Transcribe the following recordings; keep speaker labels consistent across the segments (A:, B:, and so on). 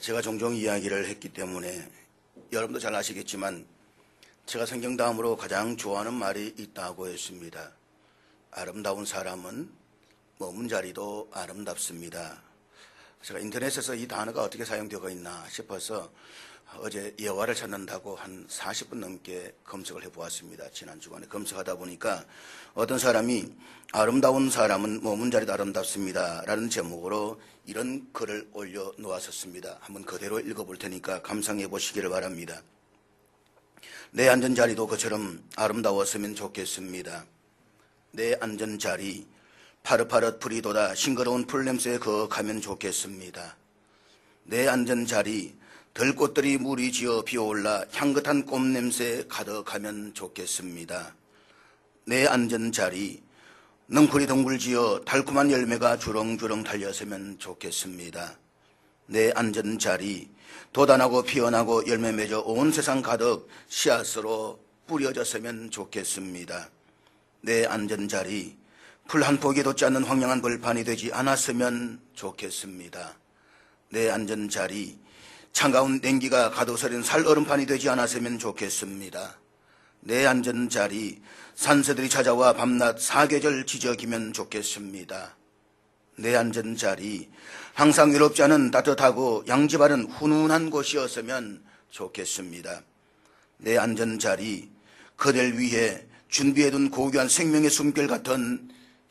A: 제가 종종 이야기를 했기 때문에 여러분도 잘 아시겠지만 제가 성경 다음으로 가장 좋아하는 말이 있다고 했습니다. 아름다운 사람은 머문 자리도 아름답습니다. 제가 인터넷에서 이 단어가 어떻게 사용되고 있나 싶어서 어제 예화를 찾는다고 한 40분 넘게 검색을 해보았습니다. 지난 주간에 검색하다 보니까 어떤 사람이 아름다운 사람은 머문 자리도 아름답습니다 라는 제목으로 이런 글을 올려놓았었습니다. 한번 그대로 읽어볼 테니까 감상해 보시기를 바랍니다. 내 앉은 자리도 그처럼 아름다웠으면 좋겠습니다. 내 앉은 자리 파릇파릇 풀이 돋아 싱그러운 풀냄새에 거하면 좋겠습니다. 내 앉은 자리 들꽃들이 물이 지어 비어올라 향긋한 꽃냄새 가득하면 좋겠습니다. 내 앉은 자리 넝쿨이 덩굴지어 달콤한 열매가 주렁주렁 달렸으면 좋겠습니다. 내 앉은 자리 돋아나고 피어나고 열매 맺어 온 세상 가득 씨앗으로 뿌려졌으면 좋겠습니다. 내 앉은 자리 풀 한 폭이 돋지 않는 황량한 벌판이 되지 않았으면 좋겠습니다. 내 앉은 자리 차가운 냉기가 가둬서린 살얼음판이 되지 않았으면 좋겠습니다. 내 앉은 자리 산새들이 찾아와 밤낮 사계절 지저귀면 좋겠습니다. 내 앉은 자리 항상 외롭지 않은 따뜻하고 양지바른 훈훈한 곳이었으면 좋겠습니다. 내 앉은 자리 그댈 위해 준비해둔 고귀한 생명의 숨결 같은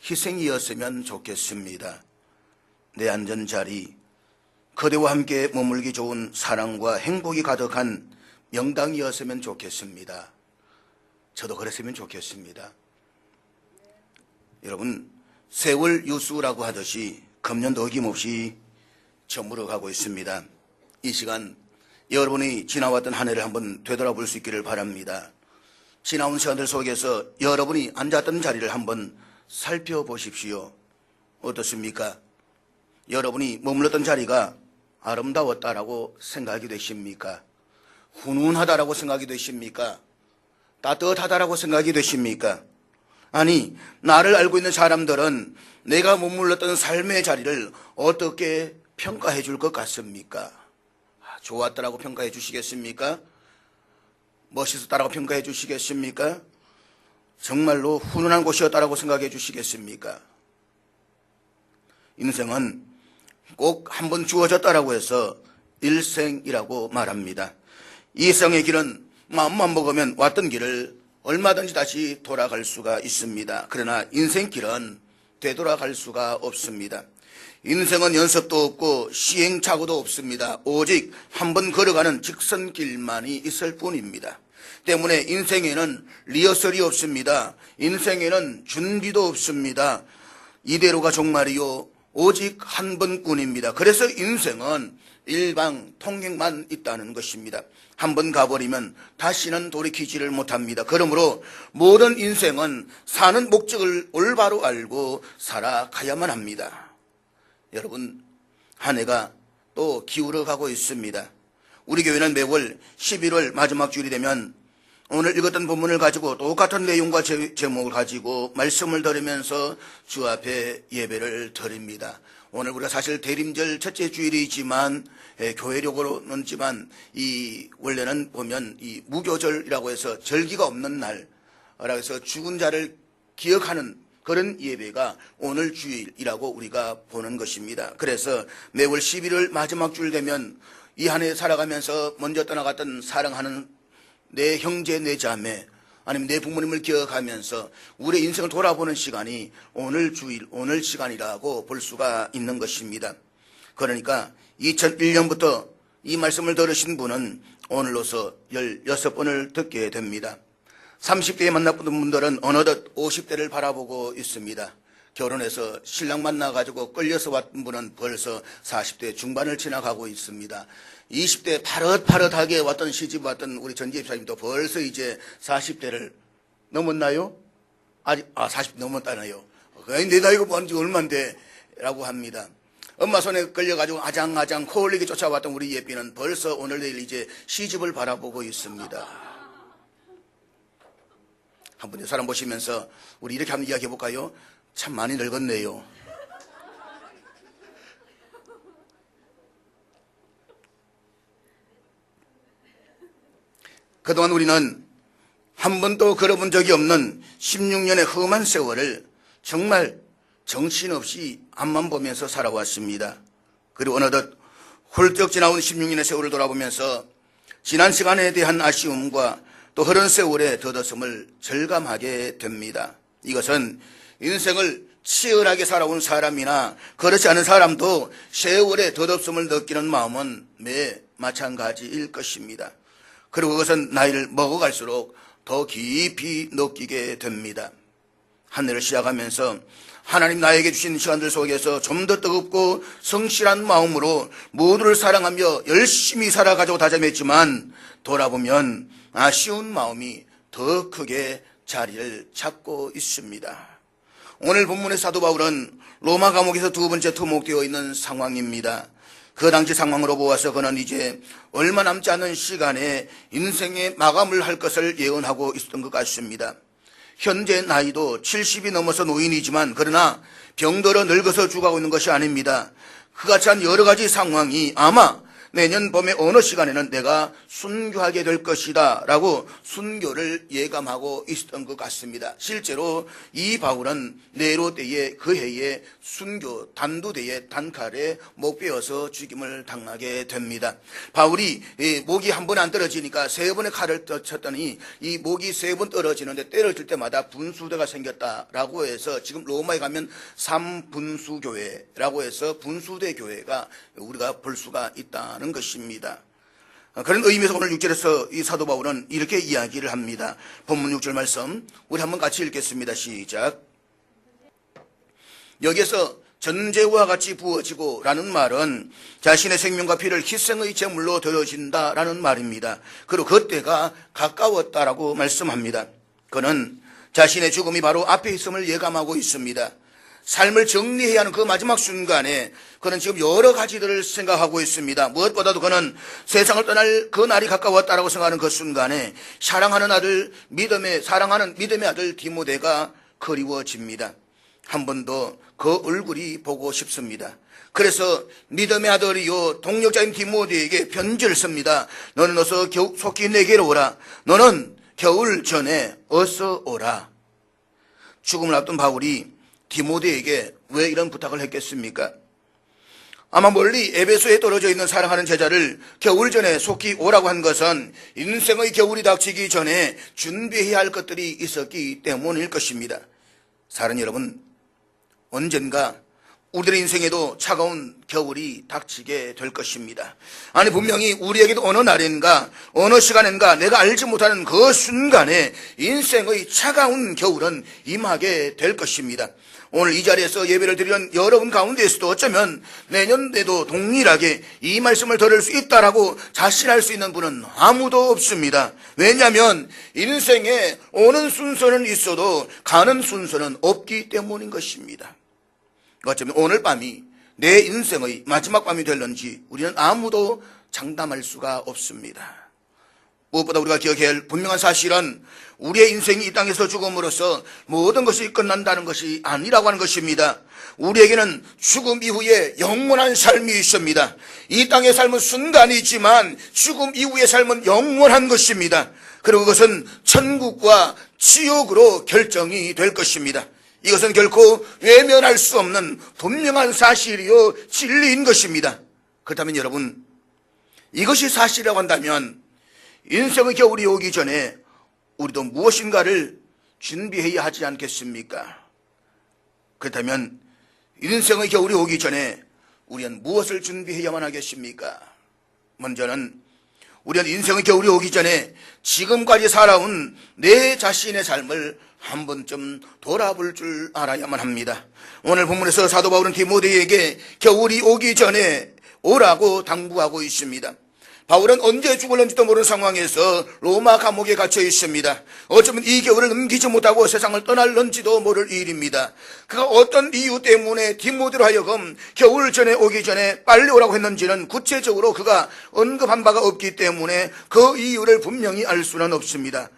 A: 희생이었으면 좋겠습니다. 내 앉은 자리 그대와 함께 머물기 좋은 사랑과 행복이 가득한 명당이었으면 좋겠습니다. 저도 그랬으면 좋겠습니다. 여러분, 세월 유수라고 하듯이 금년도 어김없이 저물어 가고 있습니다. 이 시간 여러분이 지나왔던 한 해를 한번 되돌아볼 수 있기를 바랍니다. 지나온 시간들 속에서 여러분이 앉았던 자리를 한번 살펴보십시오. 어떻습니까? 여러분이 머물렀던 자리가 아름다웠다라고 생각이 되십니까? 훈훈하다라고 생각이 되십니까? 따뜻하다라고 생각이 되십니까? 아니, 나를 알고 있는 사람들은 내가 머물렀던 삶의 자리를 어떻게 평가해 줄 것 같습니까? 좋았다라고 평가해 주시겠습니까? 멋있었다라고 평가해 주시겠습니까? 정말로 훈훈한 곳이었다라고 생각해 주시겠습니까? 인생은 꼭 한 번 주어졌다라고 해서 일생이라고 말합니다. 이 생의 길은 마음만 먹으면 왔던 길을 얼마든지 다시 돌아갈 수가 있습니다. 그러나 인생길은 되돌아갈 수가 없습니다. 인생은 연습도 없고 시행착오도 없습니다. 오직 한 번 걸어가는 직선길만이 있을 뿐입니다. 때문에 인생에는 리허설이 없습니다. 인생에는 준비도 없습니다. 이대로가 종말이요 오직 한 번뿐입니다. 그래서 인생은 일방통행만 있다는 것입니다. 한 번 가버리면 다시는 돌이키지를 못합니다. 그러므로 모든 인생은 사는 목적을 올바로 알고 살아가야만 합니다. 여러분, 한 해가 또 기울어 가고 있습니다. 우리 교회는 매월 11월 마지막 주일이 되면 오늘 읽었던 본문을 가지고 똑같은 내용과 제목을 가지고 말씀을 들으면서 주 앞에 예배를 드립니다. 오늘 우리가 사실 대림절 첫째 주일이지만 교회력으로는지만 이 원래는 보면 이 무교절이라고 해서 절기가 없는 날이라고 해서 죽은 자를 기억하는 그런 예배가 오늘 주일이라고 우리가 보는 것입니다. 그래서 매월 11월 마지막 주일 되면 이 한 해 살아가면서 먼저 떠나갔던 사랑하는 내 형제 내 자매 아니면 내 부모님을 기억하면서 우리의 인생을 돌아보는 시간이 오늘 주일 오늘 시간이라고 볼 수가 있는 것입니다. 그러니까 2001년부터 이 말씀을 들으신 분은 오늘로서 16번을 듣게 됩니다. 30대에 만났던 분들은 어느덧 50대를 바라보고 있습니다. 결혼해서 신랑 만나가지고 끌려서 왔던 분은 벌써 40대 중반을 지나가고 있습니다. 20대 파릇파릇하게 왔던 시집 왔던 우리 전 집사님도 벌써 이제 40대를 넘었나요? 아직 40대 넘었다나요? 내 나이가 뭔지 얼만데 라고 합니다. 엄마 손에 끌려가지고 아장아장 코올리게 쫓아왔던 우리 예삐는 벌써 오늘 내일 이제 시집을 바라보고 있습니다. 한번 이 사람 보시면서 우리 이렇게 한번 이야기해 볼까요? 참 많이 늙었네요. 그동안 우리는 한 번도 걸어본 적이 없는 16년의 험한 세월을 정말 정신없이 앞만 보면서 살아왔습니다. 그리고 어느덧 훌쩍 지나온 16년의 세월을 돌아보면서 지난 시간에 대한 아쉬움과 또 흐른 세월의 덧없음을 절감하게 됩니다. 이것은 인생을 치열하게 살아온 사람이나 그렇지 않은 사람도 세월의 덧없음을 느끼는 마음은 매 마찬가지일 것입니다. 그리고 그것은 나이를 먹어갈수록 더 깊이 느끼게 됩니다. 한 해를 시작하면서 하나님 나에게 주신 시간들 속에서 좀 더 뜨겁고 성실한 마음으로 모두를 사랑하며 열심히 살아가자고 다짐했지만 돌아보면 아쉬운 마음이 더 크게 자리를 잡고 있습니다. 오늘 본문의 사도 바울은 로마 감옥에서 두 번째 투목되어 있는 상황입니다. 그 당시 상황으로 보아서 그는 이제 얼마 남지 않은 시간에 인생의 마감을 할 것을 예언하고 있었던 것 같습니다. 현재 나이도 70이 넘어서 노인이지만 그러나 병들어 늙어서 죽어가고 있는 것이 아닙니다. 그같이 한 여러 가지 상황이 아마 내년 봄의 어느 시간에는 내가 순교하게 될 것이다 라고 순교를 예감하고 있었던 것 같습니다. 실제로 이 바울은 네로 때에 그 해에 순교 단두대에 단칼에 목 베어서 죽임을 당하게 됩니다. 바울이 목이 한 번 안 떨어지니까 세 번의 칼을 쳤더니 이 목이 세 번 떨어지는데 때를 들 때마다 분수대가 생겼다라고 해서 지금 로마에 가면 삼분수교회라고 해서 분수대 교회가 우리가 볼 수가 있다는 것입니다. 그런 의미에서 오늘 6절에서 이 사도 바울은 이렇게 이야기를 합니다. 본문 6절 말씀 우리 한번 같이 읽겠습니다. 시작. 여기에서 전제와 같이 부어지고 라는 말은 자신의 생명과 피를 희생의 제물로 드려진다 라는 말입니다. 그리고 그때가 가까웠다라고 말씀합니다. 그는 자신의 죽음이 바로 앞에 있음을 예감하고 있습니다. 삶을 정리해야 하는 그 마지막 순간에 그는 지금 여러 가지들을 생각하고 있습니다. 무엇보다도 그는 세상을 떠날 그 날이 가까웠다라고 생각하는 그 순간에 사랑하는 믿음의 아들 디모데가 그리워집니다. 한 번 더 그 얼굴이 보고 싶습니다. 그래서 믿음의 아들이요 동력자인 디모데에게 편지를 씁니다. 너는 어서 속히 내게로 오라. 너는 겨울 전에 어서 오라. 죽음을 앞둔 바울이 디모데에게 왜 이런 부탁을 했겠습니까? 아마 멀리 에베소에 떨어져 있는 사랑하는 제자를 겨울 전에 속히 오라고 한 것은 인생의 겨울이 닥치기 전에 준비해야 할 것들이 있었기 때문일 것입니다. 사랑하는 여러분, 언젠가 우리들의 인생에도 차가운 겨울이 닥치게 될 것입니다. 아니 분명히 우리에게도 어느 날인가 어느 시간인가 내가 알지 못하는 그 순간에 인생의 차가운 겨울은 임하게 될 것입니다. 오늘 이 자리에서 예배를 드리는 여러분 가운데에서도 어쩌면 내년에도 동일하게 이 말씀을 들을 수 있다라고 자신할 수 있는 분은 아무도 없습니다. 왜냐하면 인생에 오는 순서는 있어도 가는 순서는 없기 때문인 것입니다. 어쩌면 오늘 밤이 내 인생의 마지막 밤이 될런지 우리는 아무도 장담할 수가 없습니다. 무엇보다 우리가 기억해야 할 분명한 사실은 우리의 인생이 이 땅에서 죽음으로써 모든 것이 끝난다는 것이 아니라고 하는 것입니다. 우리에게는 죽음 이후에 영원한 삶이 있습니다. 이 땅의 삶은 순간이지만 죽음 이후의 삶은 영원한 것입니다. 그리고 그것은 천국과 지옥으로 결정이 될 것입니다. 이것은 결코 외면할 수 없는 분명한 사실이요 진리인 것입니다. 그렇다면 여러분, 이것이 사실이라고 한다면 인생의 겨울이 오기 전에 우리도 무엇인가를 준비해야 하지 않겠습니까? 그렇다면 인생의 겨울이 오기 전에 우리는 무엇을 준비해야만 하겠습니까? 먼저는 우리는 인생의 겨울이 오기 전에 지금까지 살아온 내 자신의 삶을 한 번쯤 돌아볼 줄 알아야만 합니다. 오늘 본문에서 사도 바울은 디모데에게 겨울이 오기 전에 오라고 당부하고 있습니다. 바울은 언제 죽을는지도 모르는 상황에서 로마 감옥에 갇혀 있습니다. 어쩌면 이 겨울을 넘기지 못하고 세상을 떠날는지도 모를 일입니다. 그가 어떤 이유 때문에 디모데로 하여금 겨울 전에 오기 전에 빨리 오라고 했는지는 구체적으로 그가 언급한 바가 없기 때문에 그 이유를 분명히 알 수는 없습니다.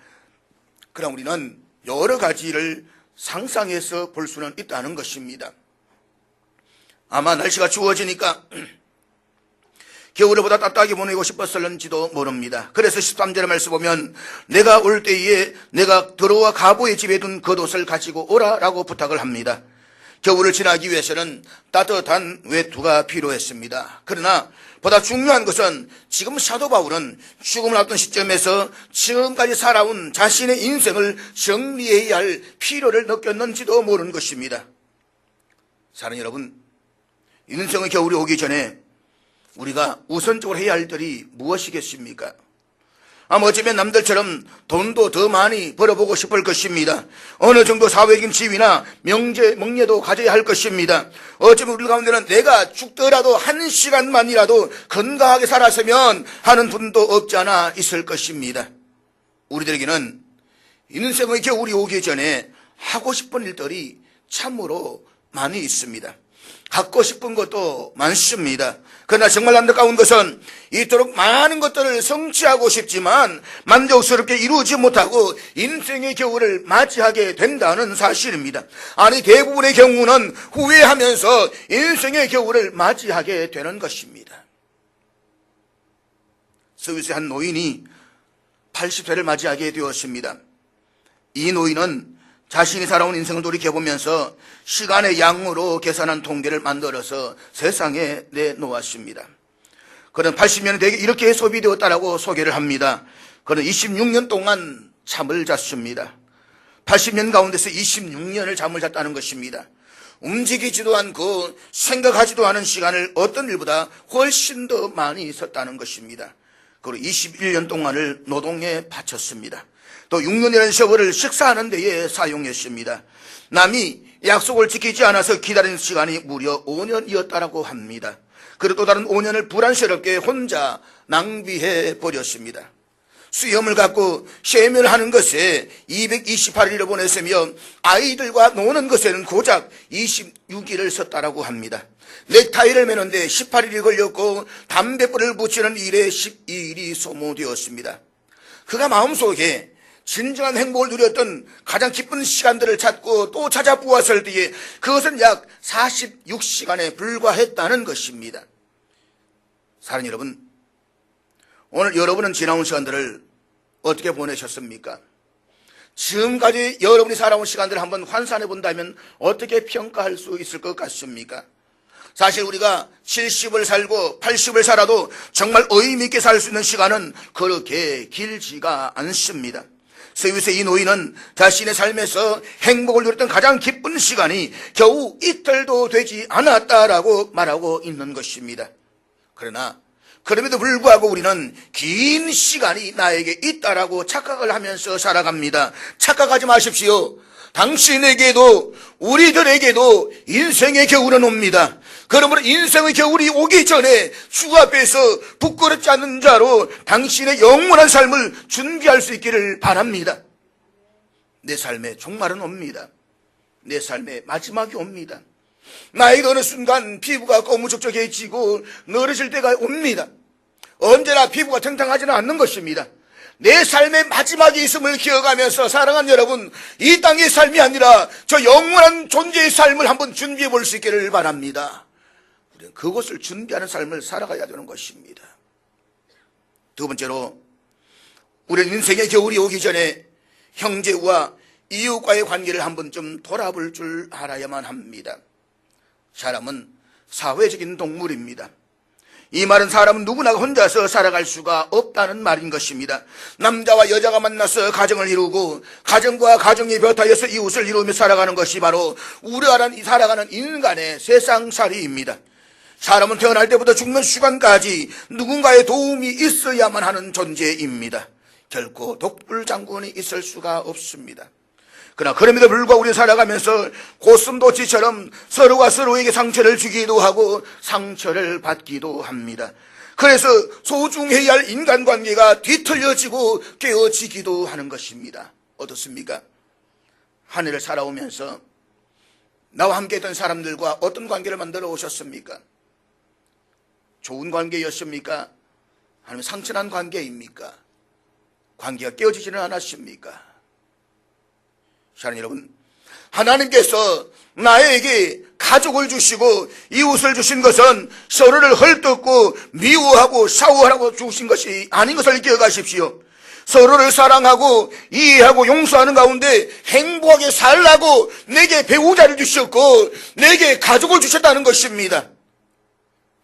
A: 그럼 우리는 여러 가지를 상상해서 볼 수는 있다는 것입니다. 아마 날씨가 추워지니까 겨울을 보다 따뜻하게 보내고 싶었을는지도 모릅니다. 그래서 13절의 말씀 보면 내가 올 때에 내가 들어와 가보의 집에 둔 겉옷을 가지고 오라라고 부탁을 합니다. 겨울을 지나기 위해서는 따뜻한 외투가 필요했습니다. 그러나 보다 중요한 것은 지금 사도 바울은 죽음을 앞둔 시점에서 지금까지 살아온 자신의 인생을 정리해야 할 필요를 느꼈는지도 모르는 것입니다. 사랑하는 여러분, 인생의 겨울이 오기 전에 우리가 우선적으로 해야 할 일이 무엇이겠습니까? 어쩌면 남들처럼 돈도 더 많이 벌어보고 싶을 것입니다. 어느 정도 사회적인 지위나 명예도 가져야 할 것입니다. 어쩌면 우리 가운데는 내가 죽더라도 1시간만이라도 건강하게 살았으면 하는 분도 없지 않아 있을 것입니다. 우리들에게는 인생의 겨울이 오기 전에 하고 싶은 일들이 참으로 많이 있습니다. 갖고 싶은 것도 많습니다. 그러나 정말 안타까운 것은 이토록 많은 것들을 성취하고 싶지만 만족스럽게 이루지 못하고 인생의 겨울을 맞이하게 된다는 사실입니다. 아니, 대부분의 경우는 후회하면서 인생의 겨울을 맞이하게 되는 것입니다. 스위스의 한 노인이 80세를 맞이하게 되었습니다. 이 노인은 자신이 살아온 인생을 돌이켜보면서 시간의 양으로 계산한 통계를 만들어서 세상에 내놓았습니다. 그는 80년에 대개 이렇게 소비되었다라고 소개를 합니다. 그는 26년 동안 잠을 잤습니다. 80년 가운데서 26년을 잠을 잤다는 것입니다. 움직이지도 않고 생각하지도 않은 시간을 어떤 일보다 훨씬 더 많이 있었다는 것입니다. 그리고 21년 동안을 노동에 바쳤습니다. 또 6년이라는 세월을 식사하는 데에 사용했습니다. 남이 약속을 지키지 않아서 기다리는 시간이 무려 5년이었다라고 합니다. 그리고 또 다른 5년을 불안스럽게 혼자 낭비해 버렸습니다. 수염을 갖고 세면하는 것에 228일을 보냈으며 아이들과 노는 것에는 고작 26일을 썼다라고 합니다. 넥타이를 매는데 18일이 걸렸고 담뱃불을 붙이는 일에 12일이 소모되었습니다. 그가 마음속에 진정한 행복을 누렸던 가장 기쁜 시간들을 찾고 또 찾아보았을 때에 그것은 약 46시간에 불과했다는 것입니다. 사랑하는 여러분, 오늘 여러분은 지나온 시간들을 어떻게 보내셨습니까? 지금까지 여러분이 살아온 시간들을 한번 환산해 본다면 어떻게 평가할 수 있을 것 같습니까? 사실 우리가 70을 살고 80을 살아도 정말 의미 있게 살 수 있는 시간은 그렇게 길지가 않습니다. 스위스의 이 노인은 자신의 삶에서 행복을 누렸던 가장 기쁜 시간이 겨우 이틀도 되지 않았다라고 말하고 있는 것입니다. 그러나 그럼에도 불구하고 우리는 긴 시간이 나에게 있다라고 착각을 하면서 살아갑니다. 착각하지 마십시오. 당신에게도 우리들에게도 인생의 겨울은 옵니다. 그러므로 인생의 겨울이 오기 전에 주 앞에서 부끄럽지 않는 자로 당신의 영원한 삶을 준비할 수 있기를 바랍니다. 내 삶의 종말은 옵니다. 내 삶의 마지막이 옵니다. 나에게 어느 순간 피부가 거무적적해지고 늘어질 때가 옵니다. 언제나 피부가 탱탱하지는 않는 것입니다. 내 삶의 마지막이 있음을 기억하면서 사랑하는 여러분, 이 땅의 삶이 아니라 저 영원한 존재의 삶을 한번 준비해 볼 수 있기를 바랍니다. 우리는 그것을 준비하는 삶을 살아가야 되는 것입니다. 두 번째로, 우리는 인생의 겨울이 오기 전에 형제와 이웃과의 관계를 한번 좀 돌아볼 줄 알아야만 합니다. 사람은 사회적인 동물입니다. 이 말은 사람은 누구나 혼자서 살아갈 수가 없다는 말인 것입니다. 남자와 여자가 만나서 가정을 이루고 가정과 가정이 벼타여서 이웃을 이루며 살아가는 것이 바로 우리가 살아가는 인간의 세상살이입니다. 사람은 태어날 때부터 죽는 순간까지 누군가의 도움이 있어야만 하는 존재입니다. 결코 독불장군이 있을 수가 없습니다. 그러나 그럼에도 불구하고 우리 살아가면서 고슴도치처럼 서로가 서로에게 상처를 주기도 하고 상처를 받기도 합니다. 그래서 소중해야 할 인간관계가 뒤틀려지고 깨어지기도 하는 것입니다. 어떻습니까? 한 해를 살아오면서 나와 함께 했던 사람들과 어떤 관계를 만들어 오셨습니까? 좋은 관계였습니까? 아니면 상처난 관계입니까? 관계가 깨어지지는 않았습니까? 사랑하는 여러분, 하나님께서 나에게 가족을 주시고 이웃을 주신 것은 서로를 헐뜯고 미워하고 샤워하라고 주신 것이 아닌 것을 기억하십시오. 서로를 사랑하고 이해하고 용서하는 가운데 행복하게 살라고 내게 배우자를 주셨고 내게 가족을 주셨다는 것입니다.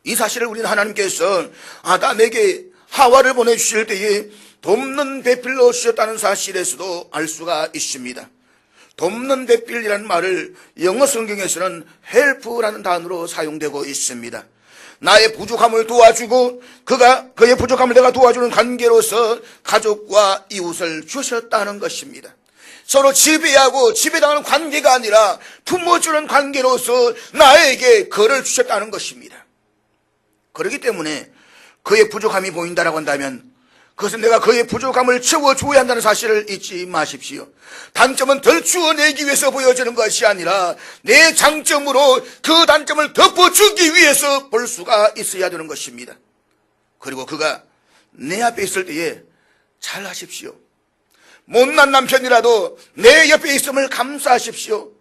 A: 이 사실을 우리는 하나님께서 아담에게 하와를 보내주실 때에 돕는 배필로 주셨다는 사실에서도 알 수가 있습니다. 돕는 배필이라는 말을 영어 성경에서는 help라는 단어로 사용되고 있습니다. 나의 부족함을 도와주고 그가 그의 부족함을 내가 도와주는 관계로서 가족과 이웃을 주셨다는 것입니다. 서로 지배하고 지배당하는 관계가 아니라 품어주는 관계로서 나에게 그를 주셨다는 것입니다. 그렇기 때문에 그의 부족함이 보인다라고 한다면 그것은 내가 그의 부족함을 채워줘야 한다는 사실을 잊지 마십시오. 단점은 덜 주어내기 위해서 보여지는 것이 아니라 내 장점으로 그 단점을 덮어주기 위해서 볼 수가 있어야 되는 것입니다. 그리고 그가 내 앞에 있을 때에 잘 하십시오. 못난 남편이라도 내 옆에 있음을 감사하십시오.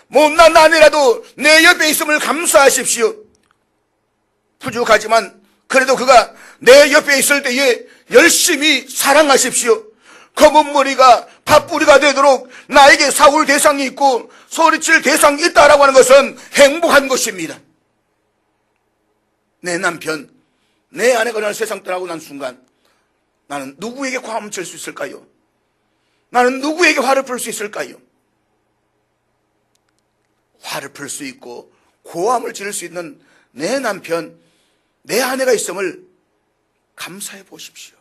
A: 못난 아내라도 내 옆에 있음을 감사하십시오. 부족하지만 그래도 그가 내 옆에 있을 때에 열심히 사랑하십시오. 검은 머리가 팥뿌리가 되도록 나에게 사울 대상이 있고 소리칠 대상이 있다라고 하는 것은 행복한 것입니다. 내 남편, 내 아내가 나를 세상 떠나고 난 순간 나는 누구에게 화음을 칠 수 있을까요? 나는 누구에게 화를 풀 수 있을까요? 화를 풀 수 있고 고함을 지를 수 있는 내 남편, 내 아내가 있음을 감사해 보십시오.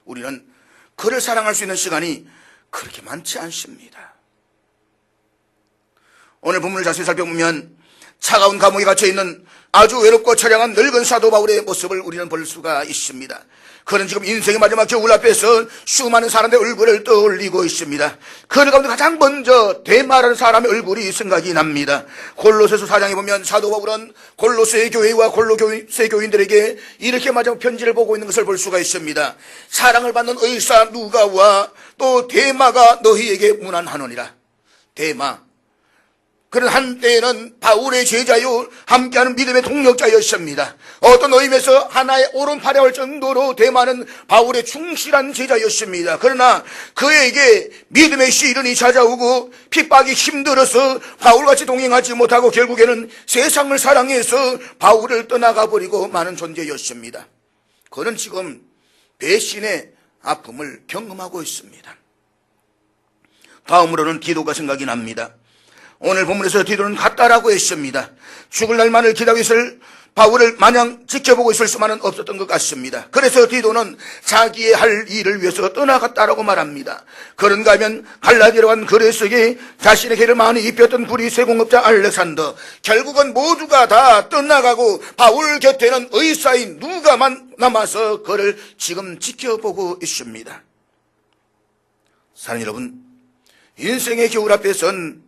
A: 우리는 그를 사랑할 수 있는 시간이 그렇게 많지 않습니다. 오늘 본문을 자세히 살펴보면 차가운 감옥에 갇혀있는 아주 외롭고 처량한 늙은 사도 바울의 모습을 우리는 볼 수가 있습니다. 그는 지금 인생의 마지막 겨울 앞에서 수많은 사람들의 얼굴을 떠올리고 있습니다. 그 가운데 가장 먼저 데마라는 사람의 얼굴이 생각이 납니다. 골로새서 4장에 보면 사도 바울은 골로새 교회와 골로새 교인들에게 이렇게 마지막 편지를 보고 있는 것을 볼 수가 있습니다. 사랑을 받는 의사 누가와 또 데마가 너희에게 문안하노니라. 데마, 그는 한때에는 바울의 제자요 함께하는 믿음의 동력자였습니다. 어떤 의미에서 하나의 오른팔에 올 정도로 데마는 바울의 충실한 제자였습니다. 그러나 그에게 믿음의 시련이 찾아오고 핍박이 힘들어서 바울같이 동행하지 못하고 결국에는 세상을 사랑해서 바울을 떠나가 버리고 마는 존재였습니다. 그는 지금 배신의 아픔을 경험하고 있습니다. 다음으로는 디도가 생각이 납니다. 오늘 본문에서 디도는 갔다라고 했습니다. 죽을 날만을 기다리고 있을 바울을 마냥 지켜보고 있을 수만은 없었던 것 같습니다. 그래서 디도는 자기의 할 일을 위해서 떠나갔다라고 말합니다. 그런가 하면 갈라디아로 간 그레스에게 자신의 개를 많이 입혔던 구리 세공업자 알렉산더, 결국은 모두가 다 떠나가고 바울 곁에는 의사인 누가만 남아서 그를 지금 지켜보고 있습니다. 사랑하는 여러분, 인생의 겨울 앞에선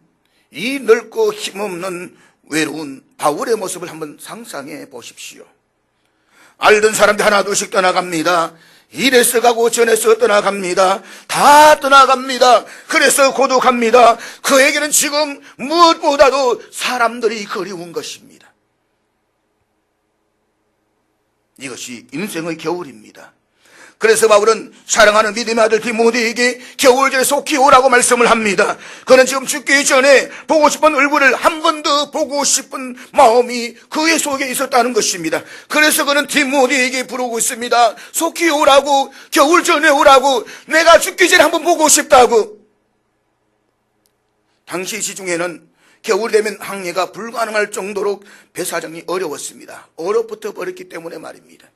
A: 이 넓고 힘없는 외로운 바울의 모습을 한번 상상해 보십시오. 알던 사람들 하나 둘씩 떠나갑니다. 이래서 가고 저래서 떠나갑니다. 다 떠나갑니다. 그래서 고독합니다. 그에게는 지금 무엇보다도 사람들이 그리운 것입니다. 이것이 인생의 겨울입니다. 그래서 바울은 사랑하는 믿음의 아들 디모데에게 겨울전에 속히 오라고 말씀을 합니다. 그는 지금 죽기 전에 보고 싶은 얼굴을 한 번 더 보고 싶은 마음이 그의 속에 있었다는 것입니다. 그래서 그는 디모데에게 부르고 있습니다. 속히 오라고, 겨울전에 오라고, 내가 죽기 전에 한번 보고 싶다고. 당시 시중에는 겨울이 되면 항해가 불가능할 정도로 배사정이 어려웠습니다. 얼어붙어 버렸기 때문에 말입니다.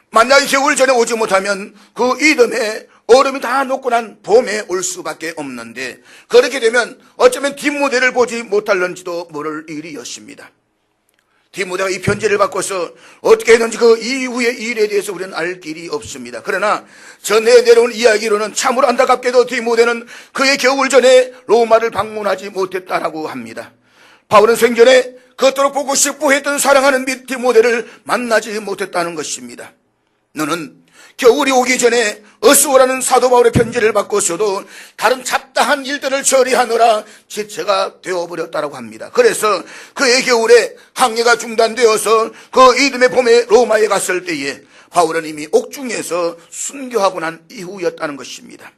A: 만약에 겨울 전에 오지 못하면 그 이듬해 얼음이 다 녹고 난 봄에 올 수밖에 없는데, 그렇게 되면 어쩌면 디모데를 보지 못할런지도 모를 일이었습니다. 디모데가 이 편지를 받고서 어떻게 했는지 그 이후의 일에 대해서 우리는 알 길이 없습니다. 그러나 전해 내려온 이야기로는 참으로 안타깝게도 디모데는 그의 겨울 전에 로마를 방문하지 못했다라고 합니다. 바울은 생전에 그토록 보고 싶고 했던 사랑하는 디모데를 만나지 못했다는 것입니다. 너는 겨울이 오기 전에 어스오라는 사도 바울의 편지를 받고서도 다른 잡다한 일들을 처리하느라 지체가 되어버렸다고 합니다. 그래서 그의 겨울에 항해가 중단되어서 그 이듬해 봄에 로마에 갔을 때에 바울은 이미 옥중에서 순교하고 난 이후였다는 것입니다.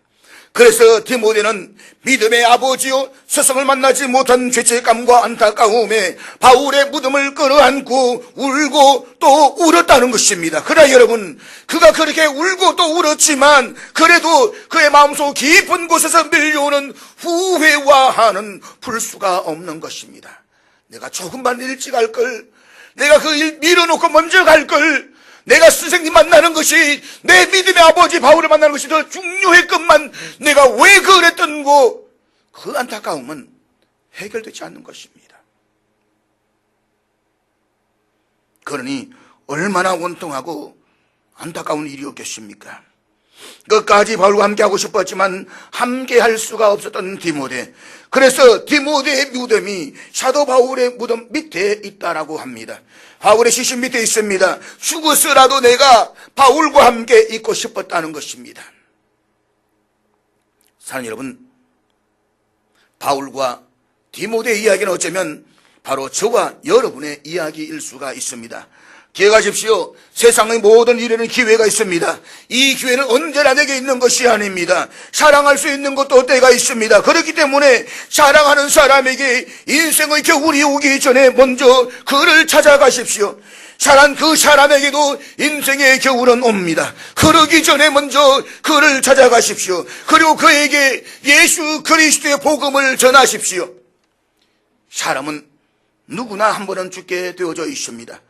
A: 그래서 디모데는 믿음의 아버지요 스승을 만나지 못한 죄책감과 안타까움에 바울의 무덤을 끌어안고 울고 또 울었다는 것입니다. 그러나 여러분, 그가 그렇게 울고 또 울었지만 그래도 그의 마음속 깊은 곳에서 밀려오는 후회와는 풀 수가 없는 것입니다. 내가 조금만 일찍 갈 걸, 내가 그 일 밀어놓고 먼저 갈 걸, 내가 선생님 만나는 것이, 내 믿음의 아버지 바울을 만나는 것이 더 중요했건만 내가 왜 그랬던고, 그 안타까움은 해결되지 않는 것입니다. 그러니 얼마나 원통하고 안타까운 일이었겠습니까? 끝까지 바울과 함께하고 싶었지만 함께할 수가 없었던 디모데. 그래서 디모데의 무덤이 사도 바울의 무덤 밑에 있다라고 합니다. 바울의 시신 밑에 있습니다. 죽어서라도 내가 바울과 함께 있고 싶었다는 것입니다. 사랑하는 여러분, 바울과 디모데의 이야기는 어쩌면 바로 저와 여러분의 이야기일 수가 있습니다. 기억하십시오. 세상의 모든 일에는 기회가 있습니다. 이 기회는 언제나 내게 있는 것이 아닙니다. 사랑할 수 있는 것도 때가 있습니다. 그렇기 때문에 사랑하는 사람에게 인생의 겨울이 오기 전에 먼저 그를 찾아가십시오. 사랑한 그 사람에게도 인생의 겨울은 옵니다. 그러기 전에 먼저 그를 찾아가십시오. 그리고 그에게 예수 그리스도의 복음을 전하십시오. 사람은 누구나 한 번은 죽게 되어져 있습니다.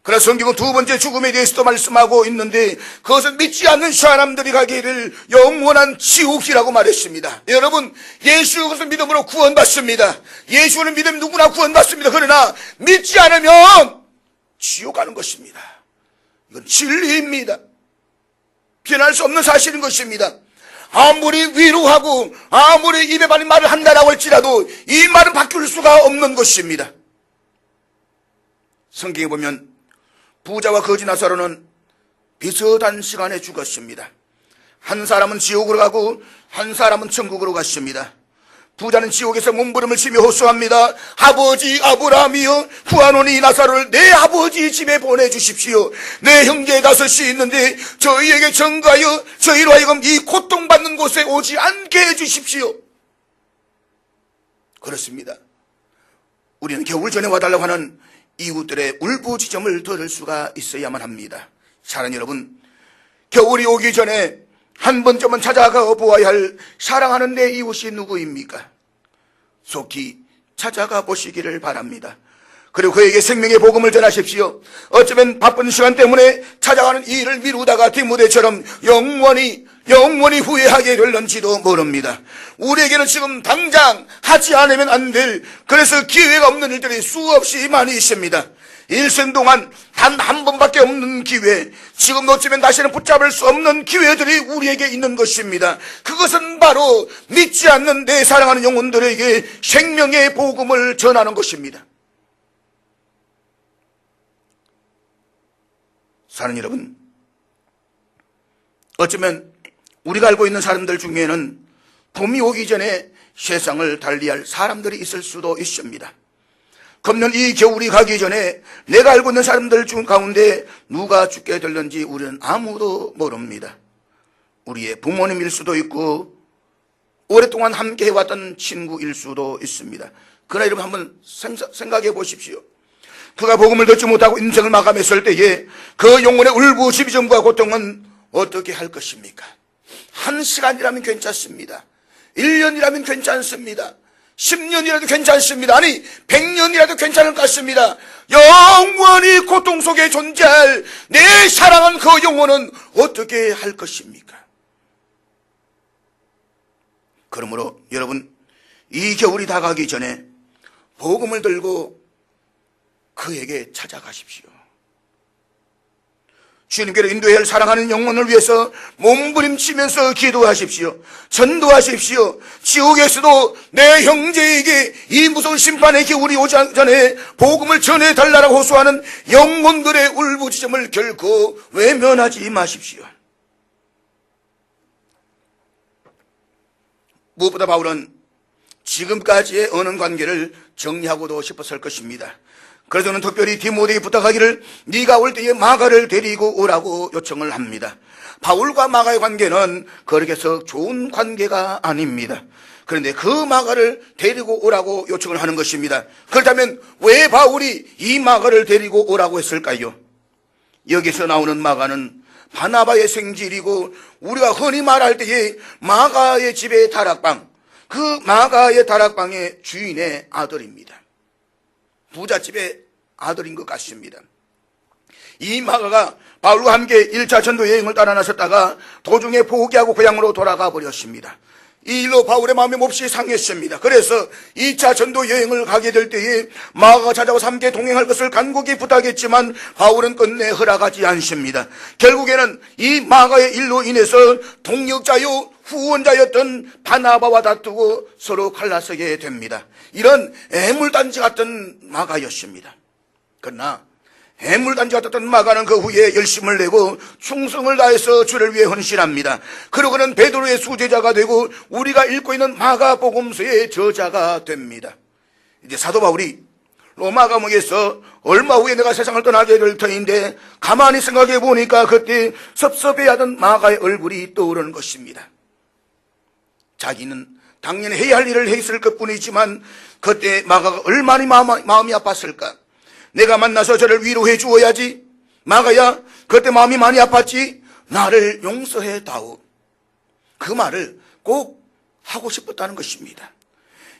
A: 그래서 성경은 두 번째 죽음에 대해서도 말씀하고 있는데 그것은 믿지 않는 사람들이 가게 될 영원한 지옥이라고 말했습니다. 여러분, 예수 그리스도 믿음으로 구원받습니다. 예수는 믿음 누구나 구원받습니다. 그러나 믿지 않으면 지옥 가는 것입니다. 이건 진리입니다. 변할 수 없는 사실인 것입니다. 아무리 위로하고 아무리 입에 바른 말을 한다라고 할지라도 이 말은 바뀔 수가 없는 것입니다. 성경에 보면 부자와 거지 나사로는 비슷한 시간에 죽었습니다. 한 사람은 지옥으로 가고 한 사람은 천국으로 갔습니다. 부자는 지옥에서 몸부림을 치며 호소합니다. 아버지 아브라함이여, 구하노니 나사로를 내 아버지 집에 보내주십시오. 내 형제 다섯이 있는데 저희에게 전가하여 저희로 하여금 이 고통받는 곳에 오지 않게 해주십시오. 그렇습니다. 우리는 겨울 전에 와달라고 하는 이웃들의 울부짖음을 들을 수가 있어야만 합니다. 사랑하는 여러분, 겨울이 오기 전에 한 번쯤은 찾아가 보아야 할 사랑하는 내 이웃이 누구입니까? 속히 찾아가 보시기를 바랍니다. 그리고 그에게 생명의 복음을 전하십시오. 어쩌면 바쁜 시간 때문에 찾아가는 이 일을 미루다가 디모데처럼 영원히 후회하게 될런지도 모릅니다. 우리에게는 지금 당장 하지 않으면 안 될, 그래서 기회가 없는 일들이 수없이 많이 있습니다. 일생 동안 단 한 번밖에 없는 기회, 지금 놓치면 다시는 붙잡을 수 없는 기회들이 우리에게 있는 것입니다. 그것은 바로 믿지 않는 내 사랑하는 영혼들에게 생명의 복음을 전하는 것입니다. 사랑하는 여러분, 어쩌면 우리가 알고 있는 사람들 중에는 봄이 오기 전에 세상을 달리할 사람들이 있을 수도 있습니다. 금년 이 겨울이 가기 전에 내가 알고 있는 사람들 중 가운데 누가 죽게 될는지 우리는 아무도 모릅니다. 우리의 부모님일 수도 있고 오랫동안 함께 해왔던 친구일 수도 있습니다. 그러나 여러분 한번 생각해 보십시오. 그가 복음을 듣지 못하고 인생을 마감했을 때에 그 영혼의 울부짖음과 고통은 어떻게 할 것입니까? 1시간이라면 괜찮습니다. 1년이라면 괜찮습니다. 10년이라도 괜찮습니다. 아니 100년이라도 괜찮을 것 같습니다. 영원히 고통 속에 존재할 내 사랑한 그 영혼은 어떻게 할 것입니까? 그러므로 여러분, 이 겨울이 다가기 전에 복음을 들고 그에게 찾아가십시오. 주님께로 인도해야 할 사랑하는 영혼을 위해서 몸부림치면서 기도하십시오. 전도하십시오. 지옥에서도 내 형제에게 이 무서운 심판의 겨울이 오기 전에 복음을 전해달라고 호소하는 영혼들의 울부짖음을 결코 외면하지 마십시오. 무엇보다 바울은 지금까지의 언어 관계를 정리하고도 싶었을 것입니다. 그래서 저는 특별히 디모데에게 부탁하기를 네가 올 때에 마가를 데리고 오라고 요청을 합니다. 바울과 마가의 관계는 그렇게 해서 좋은 관계가 아닙니다. 그런데 그 마가를 데리고 오라고 요청을 하는 것입니다. 그렇다면 왜 바울이 이 마가를 데리고 오라고 했을까요? 여기서 나오는 마가는 바나바의 생질이고 우리가 흔히 말할 때에 마가의 집의 다락방, 그 마가의 다락방의 주인의 아들입니다. 부잣집의 아들인 것 같습니다. 이 마가가 바울과 함께 1차 전도 여행을 따라 나섰다가 도중에 포기하고 고향으로 돌아가 버렸습니다. 이 일로 바울의 마음이 몹시 상했습니다. 그래서 2차 전도 여행을 가게 될 때에 마가가 찾아와서 함께 동행할 것을 간곡히 부탁했지만 바울은 끝내 허락하지 않습니다. 결국에는 이 마가의 일로 인해서 동역자요 후원자였던 바나바와 다투고 서로 갈라서게 됩니다. 이런 애물단지 같은 마가였습니다. 그러나 해물단지 같았던 마가는 그 후에 열심을 내고 충성을 다해서 주를 위해 헌신합니다. 그러고는 베드로의 수제자가 되고 우리가 읽고 있는 마가복음서의 저자가 됩니다. 이제 사도 바울이 로마 감옥에서 얼마 후에 내가 세상을 떠나게 될 터인데 가만히 생각해 보니까 그때 섭섭해하던 마가의 얼굴이 떠오르는 것입니다. 자기는 당연히 해야 할 일을 했을 것뿐이지만 그때 마가가 얼마나 마음이 아팠을까. 내가 만나서 저를 위로해 주어야지. 마가야, 그때 마음이 많이 아팠지. 나를 용서해 다오. 그 말을 꼭 하고 싶었다는 것입니다.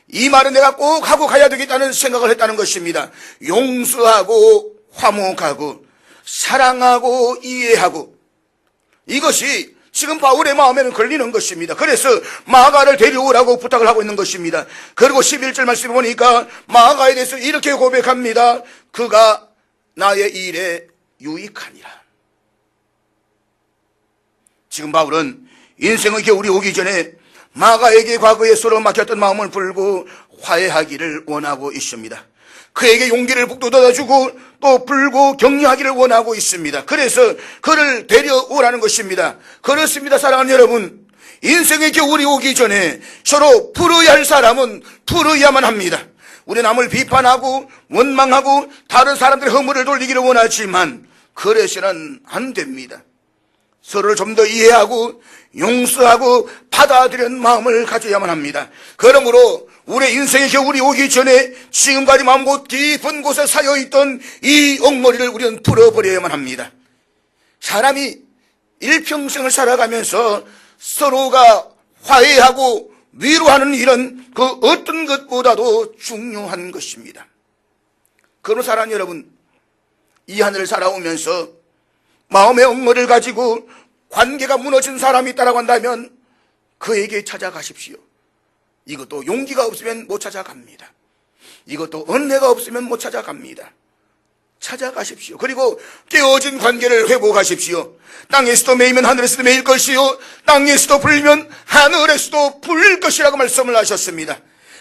A: 이 말은 내가 꼭 하고 가야 되겠다는 생각을 했다는 것입니다. 용서하고 화목하고 사랑하고 이해하고, 이것이 지금 바울의 마음에는 걸리는 것입니다. 그래서 마가를 데려오라고 부탁을 하고 있는 것입니다. 그리고 11절 말씀에 보니까 마가에 대해서 이렇게 고백합니다. 그가 나의 일에 유익하니라. 지금 바울은 인생의 겨울이 오기 전에 마가에게 과거에 서로 막혔던 마음을 풀고 화해하기를 원하고 있습니다. 그에게 용기를 북돋아주고 또 풀고 격려하기를 원하고 있습니다. 그래서 그를 데려오라는 것입니다. 그렇습니다, 사랑하는 여러분. 인생의 겨울이 오기 전에 서로 풀어야 할 사람은 풀어야만 합니다. 우리 남을 비판하고 원망하고 다른 사람들의 허물을 돌리기를 원하지만 그래서는 안 됩니다. 서로를 좀 더 이해하고 용서하고 받아들이는 마음을 가져야만 합니다. 그러므로 우리 인생의 겨울이 오기 전에 지금까지 마음껏 깊은 곳에 쌓여있던 이 옥머리를 우리는 풀어버려야만 합니다. 사람이 일평생을 살아가면서 서로가 화해하고 위로하는 일은 그 어떤 것보다도 중요한 것입니다. 그런 사람 여러분, 이 하늘을 살아오면서 마음의 옥머리를 가지고 관계가 무너진 사람이 있다고 한다면 그에게 찾아가십시오. 이것도 용기가 없으면 못 찾아갑니다. 이것도 은혜가 없으면 못 찾아갑니다. 찾아가십시오. 그리고 깨어진 관계를 회복하십시오. 땅에서도 매이면 하늘에서도 매일 것이요 땅에서도 불면 하늘에서도 불 것이라고 말씀을 하셨습니다.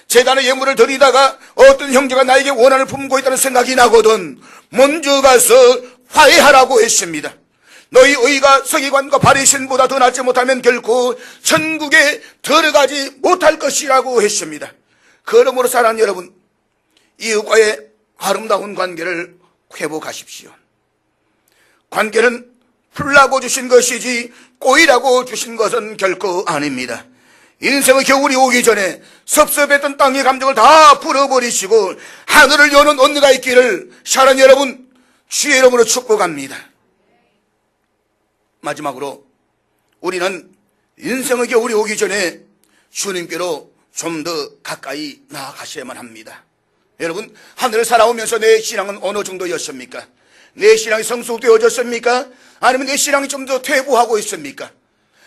A: 제단의 예물을 드리다가 어떤 형제가 나에게 원한을 품고 있다는 생각이 나거든 먼저 가서 화해하라고 했습니다. 너희 의가 서기관과 바리새인보다 더 낫지 못하면 결코 천국에 들어가지 못할 것이라고 했습니다. 그러므로 사랑하는 여러분, 이웃과의 아름다운 관계를 회복하십시오. 관계는 풀라고 주신 것이지 꼬이라고 주신 것은 결코 아닙니다. 인생의 겨울이 오기 전에 섭섭했던 땅의 감정을 다 풀어버리시고 하늘을 여는 언니가 있기를 사랑하는 여러분, 주의 이름으로 축복합니다. 마지막으로 우리는 인생의 겨울이 오기 전에 주님께로 좀 더 가까이 나아가셔야만 합니다. 여러분, 하늘을 살아오면서 내 신앙은 어느 정도였습니까? 내 신앙이 성숙되어졌습니까? 아니면 내 신앙이 좀 더 퇴보하고 있습니까?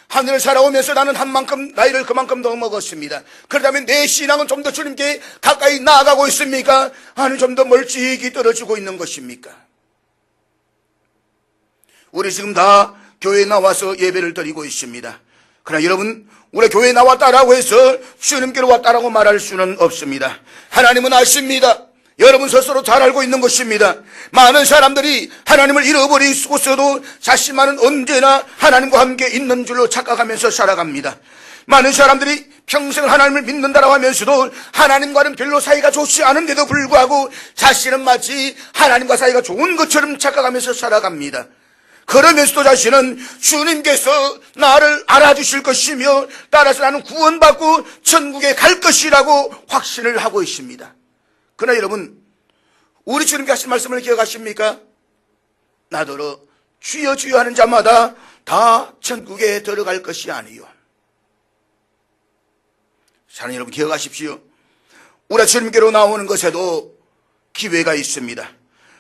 A: 하늘을 살아오면서 나는 한 만큼 나이를 그만큼 더 먹었습니다. 그렇다면 내 신앙은 좀 더 주님께 가까이 나아가고 있습니까? 아니면 좀 더 멀찍이 떨어지고 있는 것입니까? 우리 지금 다 교회에 나와서 예배를 드리고 있습니다. 그러나 여러분, 우리 교회에 나왔다라고 해서 주님께로 왔다라고 말할 수는 없습니다. 하나님은 아십니다. 여러분 스스로 잘 알고 있는 것입니다. 많은 사람들이 하나님을 잃어버리고서도 자신만은 언제나 하나님과 함께 있는 줄로 착각하면서 살아갑니다. 많은 사람들이 평생 하나님을 믿는다라고 하면서도 하나님과는 별로 사이가 좋지 않은데도 불구하고 자신은 마치 하나님과 사이가 좋은 것처럼 착각하면서 살아갑니다. 그러면서도 자신은 주님께서 나를 알아주실 것이며 따라서 나는 구원받고 천국에 갈 것이라고 확신을 하고 있습니다. 그러나 여러분, 우리 주님께 하신 말씀을 기억하십니까? 나더러 주여 주여 하는 자마다 다 천국에 들어갈 것이 아니요. 사랑하는 여러분, 기억하십시오. 우리가 주님께로 나오는 것에도 기회가 있습니다.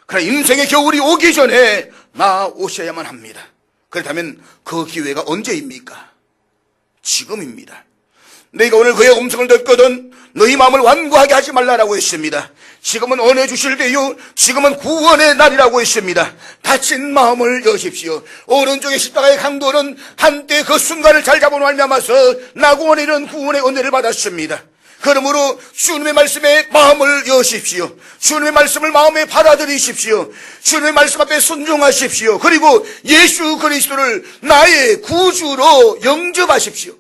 A: 그러나 인생의 겨울이 오기 전에 나오셔야만 합니다. 그렇다면 그 기회가 언제입니까? 지금입니다. 너희가 오늘 그의 음성을 듣거든 너희 마음을 완고하게 하지 말라라고 했습니다. 지금은 은혜 주실 때요, 지금은 구원의 날이라고 했습니다. 다친 마음을 여십시오. 오른쪽의 십자가의 강도는 한때 그 순간을 잘 잡아 말미암아서 나구원에는 구원의 은혜를 받았습니다. 그러므로 주님의 말씀에 마음을 여십시오. 주님의 말씀을 마음에 받아들이십시오. 주님의 말씀 앞에 순종하십시오. 그리고 예수 그리스도를 나의 구주로 영접하십시오.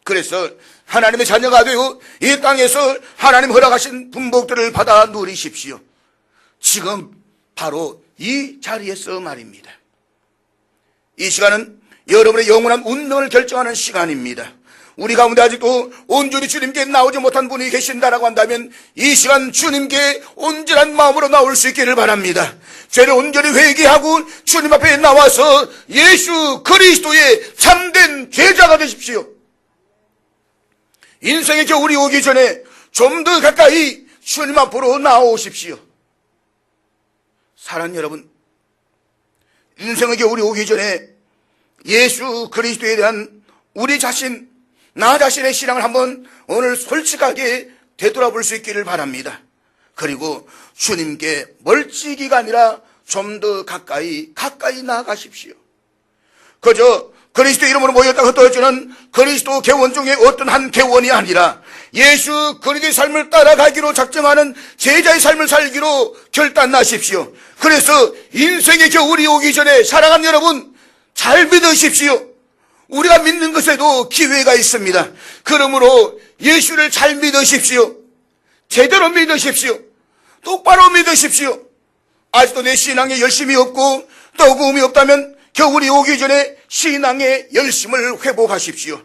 A: 그래서 하나님의 자녀가 되어 이 땅에서 하나님 허락하신 분복들을 받아 누리십시오. 지금 바로 이 자리에서 말입니다. 이 시간은 여러분의 영원한 운명을 결정하는 시간입니다. 우리 가운데 아직도 온전히 주님께 나오지 못한 분이 계신다라고 한다면 이 시간 주님께 온전한 마음으로 나올 수 있기를 바랍니다. 죄를 온전히 회개하고 주님 앞에 나와서 예수 그리스도의 참된 제자가 되십시오. 인생의 겨울이 오기 전에 좀 더 가까이 주님 앞으로 나오십시오. 사랑하는 여러분, 인생의 겨울이 오기 전에 예수 그리스도에 대한 우리 자신, 나 자신의 신앙을 한번 오늘 솔직하게 되돌아볼 수 있기를 바랍니다. 그리고 주님께 멀찍이가 아니라 좀 더 가까이 나아가십시오. 그저 그리스도 이름으로 모였다 흩어지는 그리스도 개원 중에 어떤 한 개원이 아니라 예수 그리스도의 삶을 따라가기로 작정하는 제자의 삶을 살기로 결단하십시오. 그래서 인생의 겨울이 오기 전에 사랑하는 여러분, 잘 믿으십시오. 우리가 믿는 것에도 기회가 있습니다. 그러므로 예수를 잘 믿으십시오. 제대로 믿으십시오. 똑바로 믿으십시오. 아직도 내 신앙에 열심이 없고 뜨거움이 없다면 겨울이 오기 전에 신앙의 열심을 회복하십시오.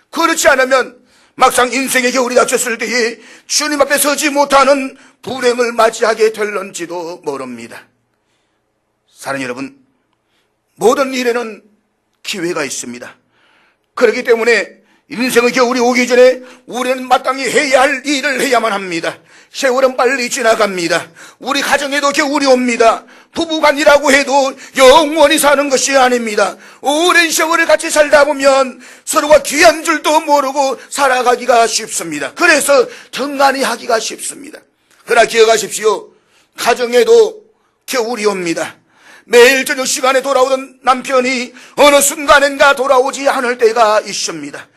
A: 그렇지 않으면 막상 인생의 겨울이 닥쳤을 때에 주님 앞에 서지 못하는 불행을 맞이하게 될런지도 모릅니다. 사랑하는 여러분, 모든 일에는 기회가 있습니다. 그렇기 때문에 인생의 겨울이 오기 전에 우리는 마땅히 해야 할 일을 해야만 합니다. 세월은 빨리 지나갑니다. 우리 가정에도 겨울이 옵니다. 부부간이라고 해도 영원히 사는 것이 아닙니다. 오랜 세월을 같이 살다 보면 서로가 귀한 줄도 모르고 살아가기가 쉽습니다. 그래서 정간이 하기가 쉽습니다. 그러나 기억하십시오. 가정에도 겨울이 옵니다. 매일 저녁 시간에 돌아오던 남편이 어느 순간엔가 돌아오지 않을 때가 있습니다.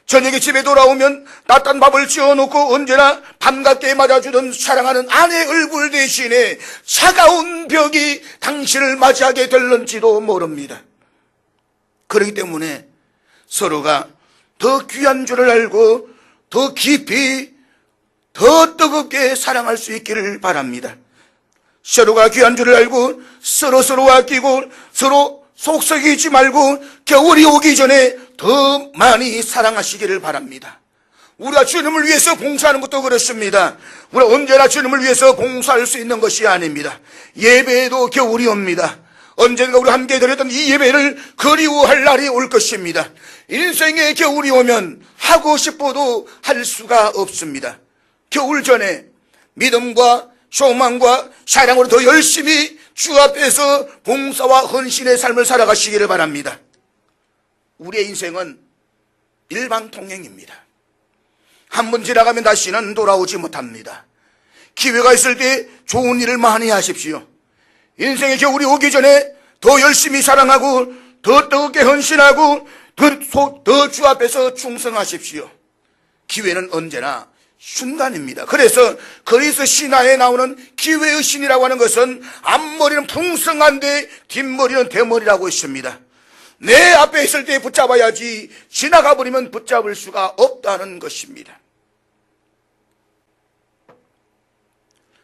A: 저녁에 집에 돌아오면 따뜻한 밥을 지어놓고 언제나 반갑게 맞아주던 사랑하는 아내 얼굴 대신에 차가운 벽이 당신을 맞이하게 될런지도 모릅니다. 그렇기 때문에 서로가 더 귀한 줄을 알고 더 깊이 더 뜨겁게 사랑할 수 있기를 바랍니다. 서로가 귀한 줄을 알고 서로 아끼고 서로 속썩이지 말고 겨울이 오기 전에 더 많이 사랑하시기를 바랍니다. 우리가 주님을 위해서 봉사하는 것도 그렇습니다. 우리가 언제나 주님을 위해서 봉사할 수 있는 것이 아닙니다. 예배에도 겨울이 옵니다. 언젠가 우리 함께 드렸던 이 예배를 그리워할 날이 올 것입니다. 인생에 겨울이 오면 하고 싶어도 할 수가 없습니다. 겨울 전에 믿음과 소망과 사랑으로 더 열심히 주 앞에서 봉사와 헌신의 삶을 살아가시기를 바랍니다. 우리의 인생은 일방통행입니다. 한 번 지나가면 다시는 돌아오지 못합니다. 기회가 있을 때 좋은 일을 많이 하십시오. 인생의 겨울이 오기 전에 더 열심히 사랑하고 더 뜨겁게 헌신하고 더 주 앞에서 충성하십시오. 기회는 언제나 순간입니다. 그래서 그리스 신화에 나오는 기회의 신이라고 하는 것은 앞머리는 풍성한데 뒷머리는 대머리라고 했습니다. 내 앞에 있을 때 붙잡아야지 지나가 버리면 붙잡을 수가 없다는 것입니다.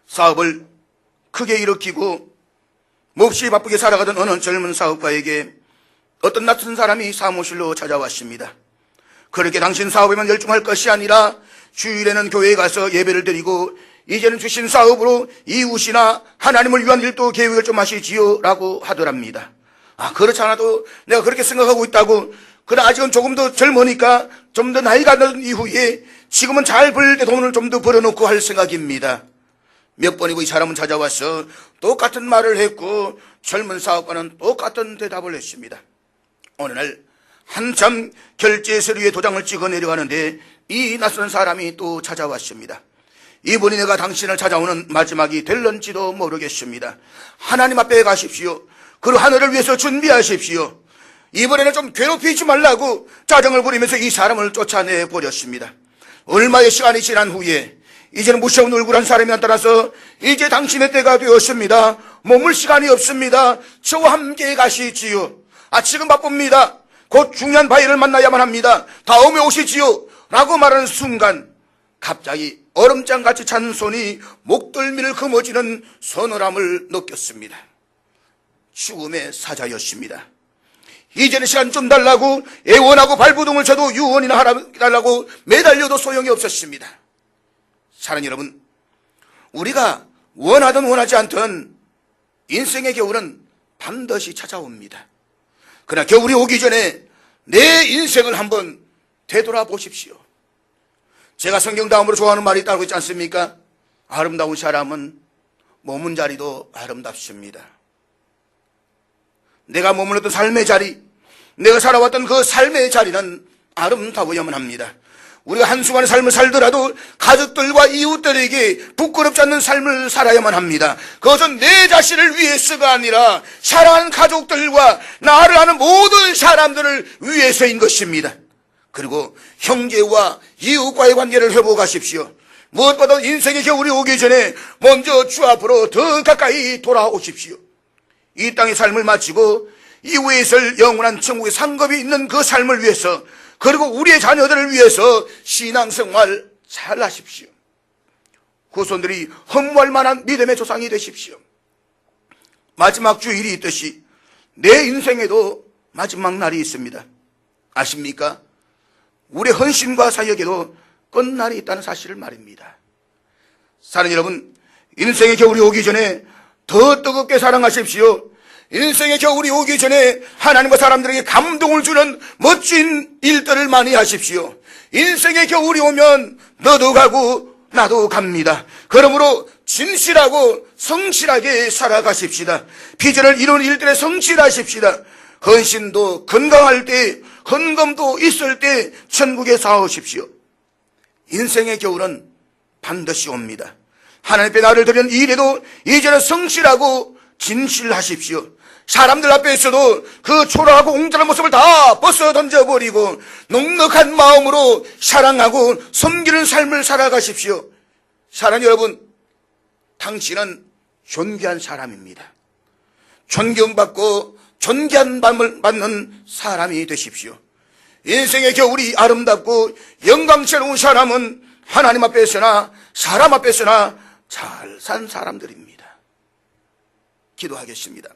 A: 사업을 크게 일으키고 몹시 바쁘게 살아가던 어느 젊은 사업가에게 어떤 낯선 사람이 사무실로 찾아왔습니다. 그렇게 당신 사업에만 열중할 것이 아니라 주일에는 교회에 가서 예배를 드리고 이제는 주신 사업으로 이웃이나 하나님을 위한 일도 계획을 좀 하시지요 라고 하더랍니다. 그렇지 않아도 내가 그렇게 생각하고 있다고. 그러나 아직은 조금 더 젊으니까 좀 더 나이가 든 이후에 지금은 잘 벌 때 돈을 좀 더 벌어놓고 할 생각입니다. 몇 번이고 이 사람은 찾아와서 똑같은 말을 했고 젊은 사업가는 똑같은 대답을 했습니다. 어느 날 한참 결제 서류에 도장을 찍어 내려가는데 이 낯선 사람이 또 찾아왔습니다. 이분이 내가 당신을 찾아오는 마지막이 될런지도 모르겠습니다. 하나님 앞에 가십시오. 그리고 하늘을 위해서 준비하십시오. 이번에는 좀 괴롭히지 말라고 짜증을 부리면서 이 사람을 쫓아내 버렸습니다. 얼마의 시간이 지난 후에 이제는 무시하고 놀고 사람이 나타나서 이제 당신의 때가 되었습니다. 머물 시간이 없습니다. 저와 함께 가시지요. 지금 바쁩니다. 곧 중요한 바위를 만나야만 합니다. 다음에 오시지요. 라고 말하는 순간 갑자기 얼음장같이 찬 손이 목덜미를 거머쥐는 서늘함을 느꼈습니다. 죽음의 사자였습니다. 이제는 시간 좀 달라고 애원하고 발부동을 쳐도 유언이나 하라고 매달려도 소용이 없었습니다. 사랑하는 여러분, 우리가 원하든 원하지 않든 인생의 겨울은 반드시 찾아옵니다. 그러나 겨울이 오기 전에 내 인생을 한번 되돌아보십시오. 제가 성경 다음으로 좋아하는 말이 따로 있지 않습니까? 아름다운 사람은 머문 자리도 아름답습니다. 내가 머물렀던 삶의 자리, 내가 살아왔던 그 삶의 자리는 아름다워야만 합니다. 우리가 한순간의 삶을 살더라도 가족들과 이웃들에게 부끄럽지 않는 삶을 살아야만 합니다. 그것은 내 자신을 위해서가 아니라 사랑하는 가족들과 나를 아는 모든 사람들을 위해서인 것입니다. 그리고 형제와 이웃과의 관계를 회복하십시오. 무엇보다 인생의 겨울이 오기 전에 먼저 주 앞으로 더 가까이 돌아오십시오. 이 땅의 삶을 마치고 이후에 있을 영원한 천국의 상급이 있는 그 삶을 위해서, 그리고 우리의 자녀들을 위해서 신앙생활 잘 하십시오. 후손들이 흠모할 만한 믿음의 조상이 되십시오. 마지막 주일이 있듯이 내 인생에도 마지막 날이 있습니다. 아십니까? 우리 헌신과 사역에도 끝날이 있다는 사실을 말입니다. 사랑하는 여러분, 인생의 겨울이 오기 전에 더 뜨겁게 사랑하십시오. 인생의 겨울이 오기 전에 하나님과 사람들에게 감동을 주는 멋진 일들을 많이 하십시오. 인생의 겨울이 오면 너도 가고 나도 갑니다. 그러므로 진실하고 성실하게 살아가십시다. 비전을 이루는 일들에 성실하십시다. 헌신도 건강할 때, 헌금도 있을 때 천국에 사오십시오. 인생의 겨울은 반드시 옵니다. 하나님 앞에 나를 드리는 일에도 이제는 성실하고 진실하십시오. 사람들 앞에 있어도 그 초라하고 웅장한 모습을 다 벗어 던져버리고 넉넉한 마음으로 사랑하고 섬기는 삶을 살아가십시오. 사랑하는 여러분, 당신은 존귀한 사람입니다. 존경받고 존귀한 밤을 받는 사람이 되십시오. 인생의 겨울이 아름답고 영광스러운 사람은 하나님 앞에서나 사람 앞에서나 잘 산 사람들입니다. 기도하겠습니다.